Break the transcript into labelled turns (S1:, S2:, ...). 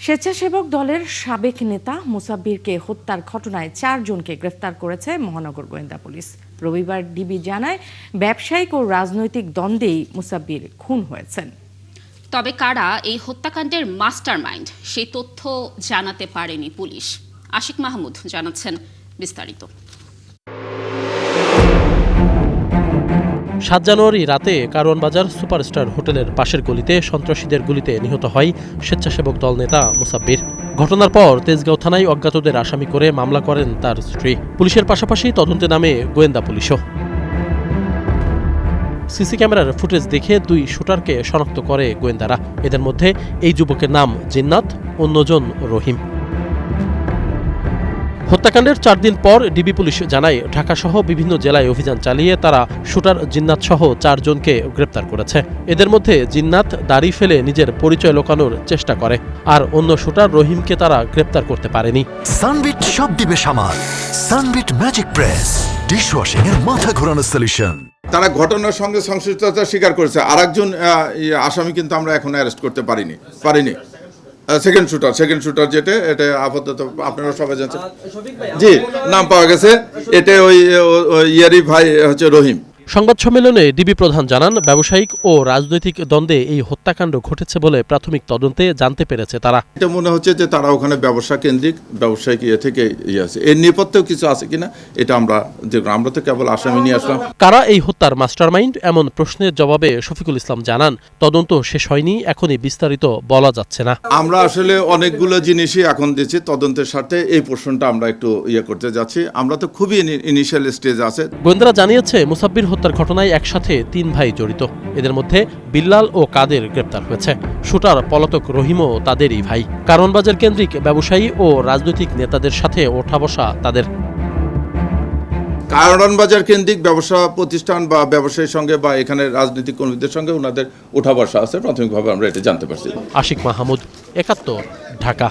S1: স্বেচ্ছাসেবক দলের সাবেক নেতা মুসাব্বিরকে হত্যার ঘটনায় 4 জনকে গ্রেফতার করেছে মহানগর গোয়েন্দা পুলিশ। রবিবার ডিবি জানায়, ব্যবসায়িক ও রাজনৈতিক দ্বন্দ্বেই মুসাব্বির খুন হয়েছেন।
S2: তবে কারা এই হত্যাকাণ্ডের মাস্টারমাইন্ড সেই তথ্য জানাতে পারেনি পুলিশ। আশিক মাহমুদ জানাচ্ছেন বিস্তারিত।
S3: 7 জানুয়ারি রাতে কারওয়ান বাজার সুপারস্টার হোটেলের পাশের গলিতে সন্ত্রাসীদের গুলিতে নিহত হয় স্বেচ্ছাসেবক দল নেতা মুসাব্বির। ঘটনার পর তেজগাঁও থানায় অজ্ঞাতদের আসামি করে মামলা করেন তার স্ত্রী। পুলিশের পাশাপাশি তদন্তে নামে গোয়েন্দা পুলিশও। সিসি ক্যামেরার ফুটেজ দেখে 2 শুটারকে শনাক্ত করে গোয়েন্দারা। এদের মধ্যে এই যুবকের নাম জিন্নাত, অন্যজন রহিম। হত্যাকাণ্ডের 4 দিন পর ডিবি পুলিশ জানায়, ঢাকাসহ বিভিন্ন জেলায় অভিযান চালিয়ে তারা শুটার জিন্নাত সহ 4 জনকে গ্রেপ্তার করেছে। এদের মধ্যে জিন্নাত দাড়ি ফেলে নিজের পরিচয় লুকানোর চেষ্টা করে, আর অন্য শুটার রহিমকে তারা গ্রেপ্তার করতে পারেনি।
S4: সানবিট সব দিবে সামাল। সানবিট ম্যাজিক প্রেস ডিশওয়াশিং এর মাথা ঘোরানো সলিউশন।
S5: তারা ঘটনার সঙ্গে সংশ্লিষ্টতা স্বীকার করেছে। আরেকজন আসামি কিন্তু আমরা এখন অ্যারেস্ট করতে পারিনি। সেকেন্ড শুটার যেটা, এটা আপাতত আপনারা সবাই জানছেন। জি, নাম পাওয়া গেছে। এটা ওই ইয়ারি ভাই হচ্ছে রহিম।
S3: সংবাদ সম্মেলনে ডিবি প্রধান জানান, ব্যবসায়িক ও রাজনৈতিক দ্বন্দ্বে এই হত্যাকাণ্ড ঘটেছে বলে প্রাথমিক তদন্তে জানতে পেরেছে তারা।
S5: এটা মনে হচ্ছে যে তারা ওখানে ব্যবসা কেন্দ্রিক ব্যবসায়িক থেকে আছে। এর নেপথ্যেও কিছু আছে কিনা এটা আমরা তো কেবল আসামি নিয়ে আসলাম।
S3: কারা এই হত্যার মাস্টারমাইন্ড এমন প্রশ্নের জবাবে শফিকুল ইসলাম জানান, তদন্ত শেষ হয়নি, এখনই বিস্তারিত বলা যাচ্ছে না।
S5: আমরা আসলে অনেকগুলো জিনিসই এখন দিচ্ছি তদন্তের সাথে। এই প্রশ্নটা আমরা একটু করতে যাচ্ছি। আমরা তো খুবই ইনিশিয়াল স্টেজ আছে।
S3: গোয়েন্দারা জানিয়েছে, মুসাব্বির হত্যার ঘটনায় একসাথে 3 ভাই জড়িত। এদের মধ্যে বিল্লাল ও কাদের গ্রেপ্তার হয়েছে। শুটার পলাতক রহিমও তাদেরই ভাই। কারওয়ান বাজার কেন্দ্রিক ব্যবসায়ী ও রাজনৈতিক নেতাদের সাথে ওঠা বসা তাদের।
S5: কারওয়ান বাজার কেন্দ্রিক ব্যবসা প্রতিষ্ঠান বা ব্যবসায়ীর সঙ্গে বা এখানে রাজনৈতিক কর্মীদের সঙ্গে ওনাদের ওঠা বসা আছে। প্রাথমিকভাবে আমরা এটা জানতে পারছি।
S3: আশিক মাহমুদ, 71, ঢাকা।